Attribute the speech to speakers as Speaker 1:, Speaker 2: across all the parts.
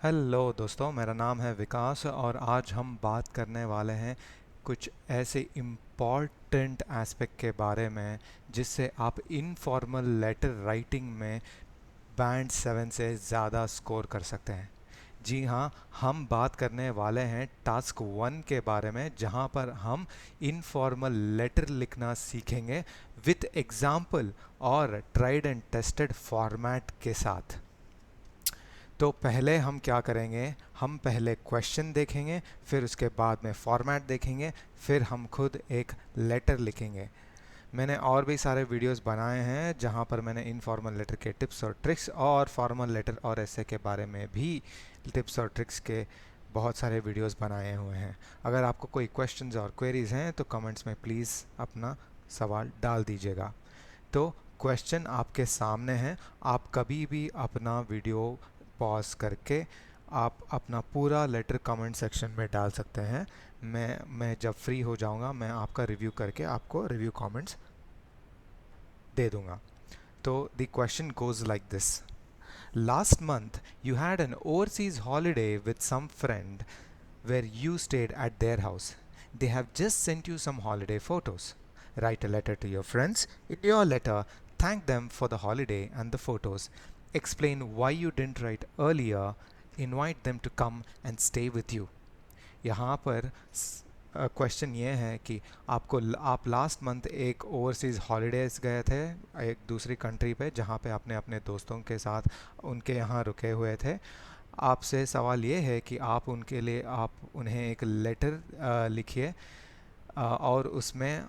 Speaker 1: Hello दोस्तों, मेरा नाम है विकास और आज हम बात करने वाले हैं कुछ ऐसे इम्पॉर्टेंट एस्पेक्ट के बारे में जिससे आप इनफॉर्मल लेटर राइटिंग में बैंड 7 से ज़्यादा स्कोर कर सकते हैं। जी हाँ, हम बात करने वाले हैं टास्क 1 के बारे में, जहाँ पर हम इनफॉर्मल लेटर लिखना सीखेंगे विथ एग्जाम्पल और ट्राइड एंड टेस्टेड फॉर्मेट के साथ। तो पहले हम क्या करेंगे, हम पहले क्वेश्चन देखेंगे, फिर उसके बाद में फॉर्मेट देखेंगे, फिर हम खुद एक लेटर लिखेंगे। मैंने और भी सारे वीडियोस बनाए हैं जहां पर मैंने इनफॉर्मल लेटर के टिप्स और ट्रिक्स और फॉर्मल लेटर और ऐसे के बारे में भी टिप्स और ट्रिक्स के बहुत सारे वीडियोस बनाए हुए हैं। अगर आपको कोई क्वेश्चंस और क्वेरीज हैं तो कमेंट्स में प्लीज़ अपना सवाल डाल दीजिएगा। तो क्वेश्चन आपके सामने है, आप कभी भी अपना वीडियो पॉज करके आप अपना पूरा लेटर कमेंट सेक्शन में डाल सकते हैं। मैं जब फ्री हो जाऊंगा मैं आपका रिव्यू करके आपको रिव्यू कमेंट्स दे दूंगा। तो the question goes like this: last month you had an overseas holiday with some friend where you stayed at their house. They have just sent you some holiday photos. Write a letter to your friends. In your letter, thank them for the holiday and the photos. Explain why you didn't write earlier. Invite them to come and stay with you. यहाँ पर question ये है कि आप last month एक overseas holidays गए थे एक दूसरी कंट्री पे, जहाँ पे आपने अपने दोस्तों के साथ उनके यहाँ रुके हुए थे। आपसे सवाल ये है कि आप उनके लिए आप उन्हें एक लेटर लिखिए और उसमें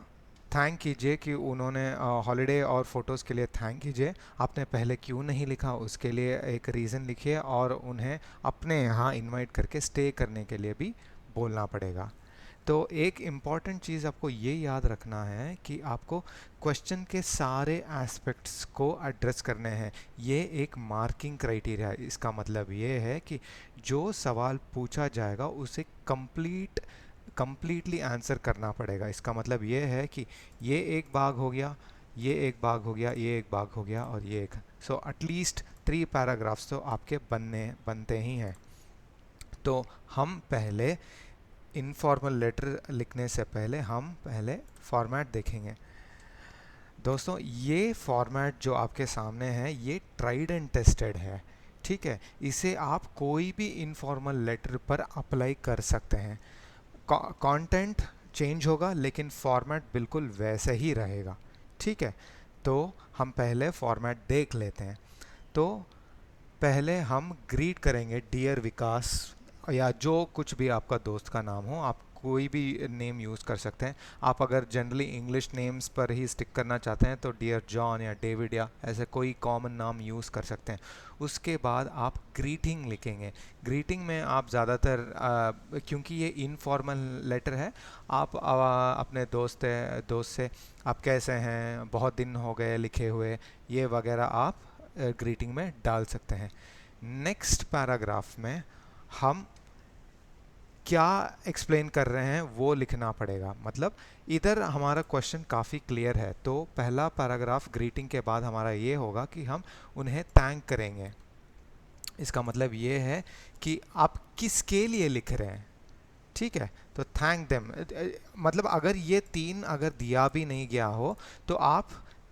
Speaker 1: थैंक कीजिए कि उन्होंने हॉलीडे और फ़ोटोज़ के लिए थैंक कीजिए। आपने पहले क्यों नहीं लिखा उसके लिए एक रीज़न लिखिए और उन्हें अपने यहाँ इनवाइट करके स्टे करने के लिए भी बोलना पड़ेगा। तो एक इम्पॉर्टेंट चीज़ आपको ये याद रखना है कि आपको क्वेश्चन के सारे एस्पेक्ट्स को एड्रेस करने हैं। ये एक मार्किंग क्राइटेरिया है। इसका मतलब ये है कि जो सवाल पूछा जाएगा उसे कंप्लीटली आंसर करना पड़ेगा। इसका मतलब ये है कि ये एक भाग हो गया, ये एक भाग हो गया, ये एक भाग हो गया और ये एक, सो एटलीस्ट 3 पैराग्राफ्स तो आपके बनते ही हैं। तो हम पहले इनफॉर्मल लेटर लिखने से पहले हम पहले फॉर्मेट देखेंगे। दोस्तों, ये फॉर्मेट जो आपके सामने है ये ट्राइड एंड टेस्टेड है, ठीक है। इसे आप कोई भी इनफॉर्मल लेटर पर अप्लाई कर सकते हैं। कंटेंट चेंज होगा लेकिन फॉर्मेट बिल्कुल वैसे ही रहेगा, ठीक है। तो हम पहले फॉर्मेट देख लेते हैं। तो पहले हम ग्रीट करेंगे डियर विकास, या जो कुछ भी आपका दोस्त का नाम हो, आप कोई भी नेम यूज़ कर सकते हैं। आप अगर जनरली इंग्लिश नेम्स पर ही स्टिक करना चाहते हैं तो डियर जॉन या डेविड या ऐसे कोई कॉमन नाम यूज़ कर सकते हैं। उसके बाद आप ग्रीटिंग लिखेंगे। ग्रीटिंग में आप ज़्यादातर क्योंकि ये इनफॉर्मल लेटर है, आप अपने दोस्त से आप कैसे हैं, बहुत दिन हो गए लिखे हुए, ये वगैरह आप ग्रीटिंग में डाल सकते हैं। नेक्स्ट पैराग्राफ में हम क्या एक्सप्लेन कर रहे हैं वो लिखना पड़ेगा। मतलब इधर हमारा क्वेश्चन काफ़ी क्लियर है। तो पहला पैराग्राफ ग्रीटिंग के बाद हमारा ये होगा कि हम उन्हें थैंक करेंगे। इसका मतलब ये है कि आप किसके लिए लिख रहे हैं, ठीक है। तो थैंक देम, मतलब अगर ये 3 अगर दिया भी नहीं गया हो तो आप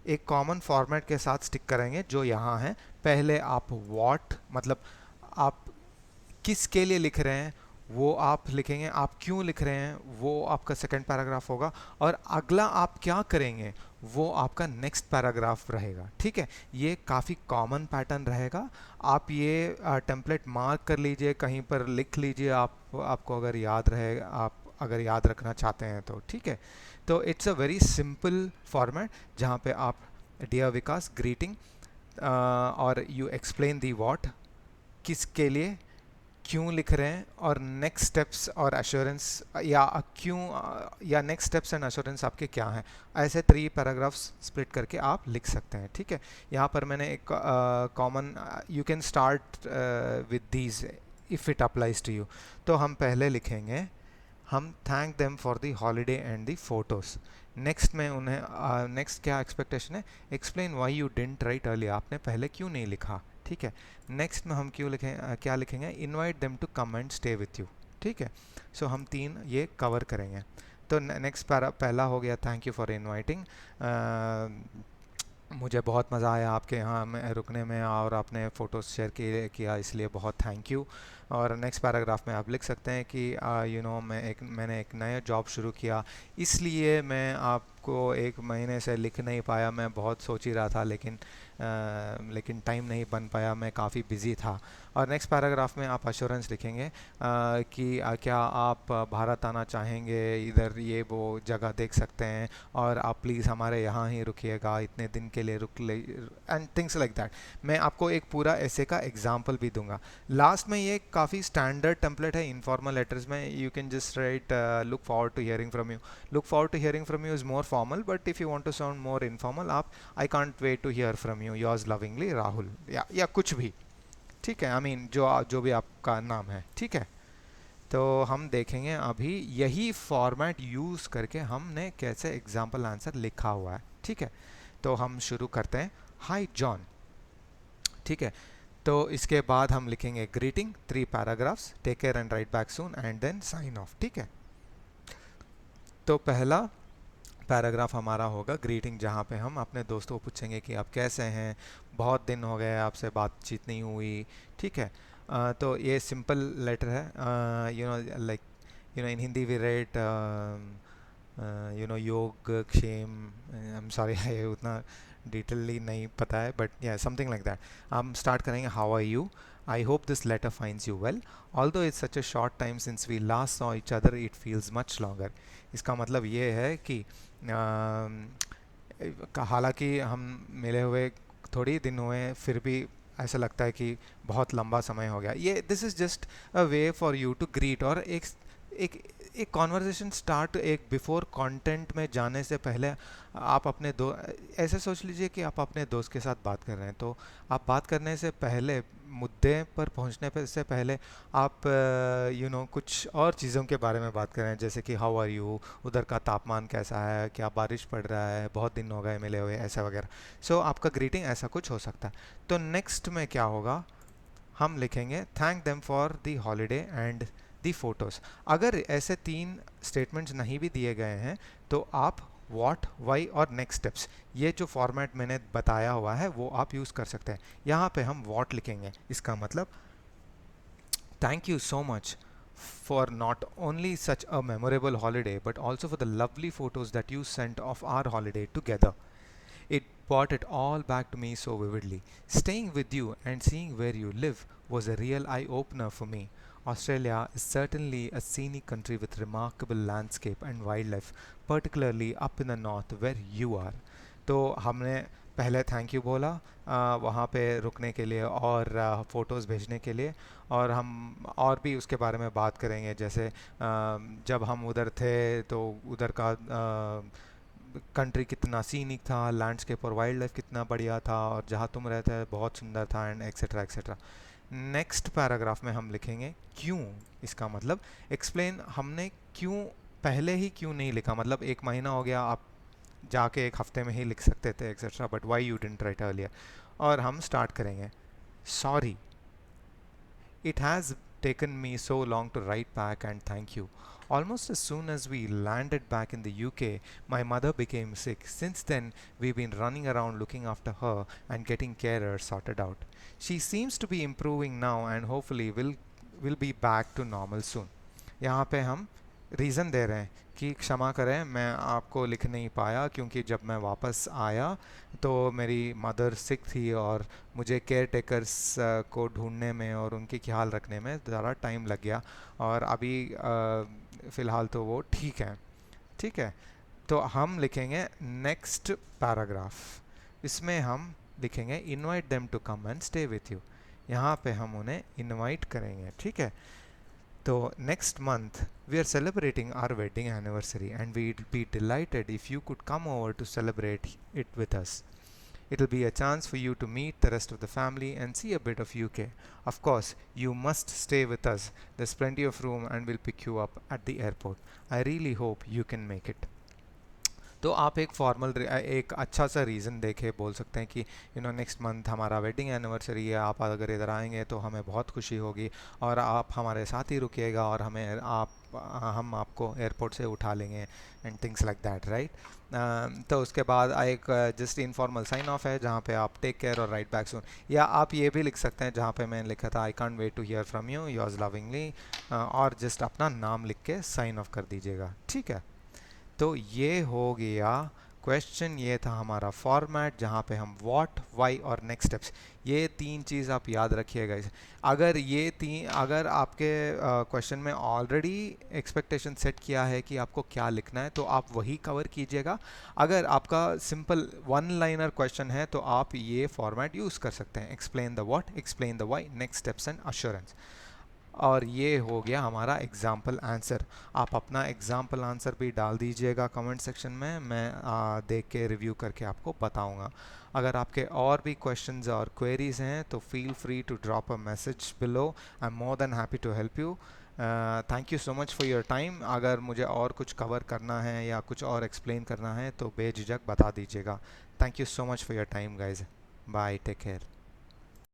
Speaker 1: एक कॉमन फॉर्मेट के साथ स्टिक करेंगे जो यहाँ है। पहले आप व्हाट, मतलब आप किसके लिए लिख रहे हैं वो आप लिखेंगे, आप क्यों लिख रहे हैं वो आपका सेकंड पैराग्राफ होगा, और अगला आप क्या करेंगे वो आपका नेक्स्ट पैराग्राफ रहेगा, ठीक है। ये काफ़ी कॉमन पैटर्न रहेगा। आप ये टेम्पलेट मार्क कर लीजिए, कहीं पर लिख लीजिए, आपको अगर याद रहे, आप अगर याद रखना चाहते हैं तो, ठीक है। तो it's a very simple format जहाँ पे आप डियर विकास ग्रीटिंग और यू एक्सप्लेन दी व्हाट, किसके लिए, क्यों लिख रहे हैं, और नेक्स्ट स्टेप्स और अश्योरेंस, या क्यों या नेक्स्ट स्टेप्स एंड अश्योरेंस आपके क्या हैं। ऐसे 3 पैराग्राफ्स स्प्लिट करके आप लिख सकते हैं, ठीक है। यहाँ पर मैंने एक common, you can start with these if it applies to you. तो हम पहले लिखेंगे हम thank them for the holiday and the photos. Next में उन्हें नेक्स्ट क्या एक्सपेक्टेशन है, explain why you didn't write early, आपने पहले क्यों नहीं लिखा, ठीक है। नेक्स्ट में हम क्यों क्या लिखेंगे, invite them to come and stay with you. ठीक है, सो हम 3 ये कवर करेंगे। तो नेक्स्ट पहला हो गया थैंक यू फॉर इनवाइटिंग, मुझे बहुत मज़ा आया आपके यहाँ में रुकने में और आपने फ़ोटोज़ शेयर किया, इसलिए बहुत थैंक यू। और नेक्स्ट पैराग्राफ में आप लिख सकते हैं कि मैंने एक नया जॉब शुरू किया, इसलिए मैं आपको 1 महीने से लिख नहीं पाया, मैं बहुत सोच ही रहा था लेकिन टाइम नहीं बन पाया, मैं काफ़ी बिज़ी था। और नेक्स्ट पैराग्राफ में आप अश्योरेंस लिखेंगे कि क्या आप भारत आना चाहेंगे, इधर ये वो जगह देख सकते हैं और आप प्लीज़ हमारे यहाँ ही रुकिएगा, इतने दिन के लिए रुक ले, एंड थिंग्स लाइक दैट। मैं आपको एक पूरा ऐसे का एग्जाम्पल भी दूंगा। लास्ट में ये काफ़ी स्टैंडर्ड टेम्पलेट है इनफॉर्मल लेटर्स में, you can just write look forward to hearing from you. Look forward to hearing from you is more formal, but if you want to sound more informal, आप I can't wait to hear from you, yours lovingly Rahul, या कुछ भी। ठीक है, I mean जो भी आपका नाम है। ठीक है, तो हम देखेंगे अभी यही फॉर्मेट यूज़ करके हमने कैसे एग्जाम्पल आंसर लिखा हुआ है। ठीक है, तो हम शुरू करते हैं, हाय जॉन। ठीक है, तो इसके बाद हम लिखेंगे greeting, 3 paragraphs, take care and write back soon and then sign off. ठीक है, तो पहला पैराग्राफ हमारा होगा ग्रीटिंग, जहाँ पे हम अपने दोस्तों को पूछेंगे कि आप कैसे हैं, बहुत दिन हो गए आपसे बातचीत नहीं हुई। ठीक है, तो ये सिंपल लेटर है, like in Hindi we write योग क्षेम, आई एम सॉरी ये उतना डिटेलली नहीं पता है, बट या समथिंग लाइक दैट। हम स्टार्ट करेंगे, how are you, I hope this letter finds you well, although it's such a short time since we last saw each other it feels much longer. इसका मतलब ये है कि हालांकि हम मिले हुए थोड़ी ही दिन हुए, फिर भी ऐसा लगता है कि बहुत लंबा समय हो गया। ये this is just a way for you to greet, और एक एक कॉन्वर्जेसन स्टार्ट, एक बिफोर कंटेंट में जाने से पहले आप अपने ऐसे सोच लीजिए कि आप अपने दोस्त के साथ बात कर रहे हैं, तो आप बात करने से पहले, मुद्दे पर पहुंचने पर से पहले आप कुछ और चीज़ों के बारे में बात कर रहे हैं, जैसे कि हाउ आर यू, उधर का तापमान कैसा है, क्या बारिश पड़ रहा है, बहुत दिन हो गए मिले हुए, ऐसा वगैरह। सो आपका ग्रीटिंग ऐसा कुछ हो सकता है। तो नेक्स्ट में क्या होगा, हम लिखेंगे thank them for the holiday and the photos. अगर ऐसे 3 स्टेटमेंट्स नहीं भी दिए गए हैं तो आप व्हाट, वाई और नेक्स्ट स्टेप्स, ये जो फॉर्मेट मैंने बताया हुआ है वो आप यूज़ कर सकते हैं। यहाँ पे हम व्हाट लिखेंगे, इसका मतलब thank you so much for not only such a memorable holiday but also for the lovely photos that you sent of our holiday together. It brought it all back to me so vividly. Staying with you and seeing where you live was a real eye opener for me. Australia is certainly a scenic country with remarkable landscape and wildlife, particularly up in the north where you are. तो हमने पहले thank you बोला वहाँ पे रुकने के लिए और फ़ोटोज़ भेजने के लिए, और हम और भी उसके बारे में बात करेंगे, जैसे जब हम उधर थे तो उधर का कंट्री कितना सीनिक था, लैंडस्केप और वाइल्ड लाइफ कितना बढ़िया था, और जहाँ तुम रहते हैं बहुत सुंदर था, and etcetera etcetera. Next paragraph में हम लिखेंगे क्यों, इसका मतलब एक्सप्लेन, हमने क्यों पहले ही क्यों नहीं लिखा, मतलब 1 महीना हो गया, आप जाके 1 हफ्ते में ही लिख सकते थे etcetera, but why you didn't right earlier. और हम स्टार्ट करेंगे, sorry, it has taken me so long to write back and thank you. Almost as soon as we landed back in the UK, my mother became sick. Since then, we've been running around looking after her and getting carers sorted out. She seems to be improving now and hopefully will be back to normal soon. यहाँ पे हम reason दे रहे हैं कि क्षमा करें, मैं आपको लिख नहीं पाया क्योंकि जब मैं वापस आया तो मेरी मदर सिक थी और मुझे केयर टेकर्स को ढूंढने में और उनकी ख्याल रखने में ज़्यादा टाइम लग गया, और अभी फ़िलहाल तो वो ठीक है। ठीक है, तो हम लिखेंगे नेक्स्ट पैराग्राफ, इसमें हम लिखेंगे invite them to come and stay with you. यहाँ पे हम उन्हें इनवाइट करेंगे। ठीक है, so next month we are celebrating our wedding anniversary and we'd be delighted if you could come over to celebrate it with us. It'll be a chance for you to meet the rest of the family and see a bit of UK. Of course, you must stay with us. There's plenty of room and we'll pick you up at the airport. I really hope you can make it. तो आप एक formal एक अच्छा सा reason देके बोल सकते हैं कि नेक्स्ट मंथ हमारा वेडिंग एनिवर्सरी है, आप अगर इधर आएंगे तो हमें बहुत खुशी होगी और आप हमारे साथ ही रुकिएगा और हम आपको एयरपोर्ट से उठा लेंगे and things like that, right. तो उसके बाद एक जस्ट इनफॉर्मल साइन ऑफ है जहाँ पे आप टेक केयर और राइट बैक सून, या आप ये भी लिख सकते हैं जहाँ पे मैंने लिखा था I can't wait to hear from you, yours lovingly, और जस्ट अपना नाम लिख के साइन ऑफ कर दीजिएगा, ठीक है। तो ये हो गया क्वेश्चन, ये था हमारा फॉर्मेट जहाँ पे हम व्हाट, व्हाई और नेक्स्ट स्टेप्स, ये तीन चीज़ आप याद रखिएगा इसे। अगर आपके क्वेश्चन में ऑलरेडी एक्सपेक्टेशन सेट किया है कि आपको क्या लिखना है तो आप वही कवर कीजिएगा। अगर आपका सिंपल वन लाइनर क्वेश्चन है तो आप ये फॉर्मेट यूज़ कर सकते हैं, explain the what, explain the why, next steps and assurance. और ये हो गया हमारा एग्जाम्पल आंसर। आप अपना एग्जाम्पल आंसर भी डाल दीजिएगा कमेंट सेक्शन में, मैं देख के रिव्यू करके आपको बताऊंगा। अगर आपके और भी क्वेश्चंस और क्वेरीज हैं तो feel free to drop a message below, I am more than happy to help you. Thank you so much for your time. अगर मुझे और कुछ कवर करना है या कुछ और एक्सप्लेन करना है तो बेझिझक बता दीजिएगा। Thank you so much for your time guys, bye, take care.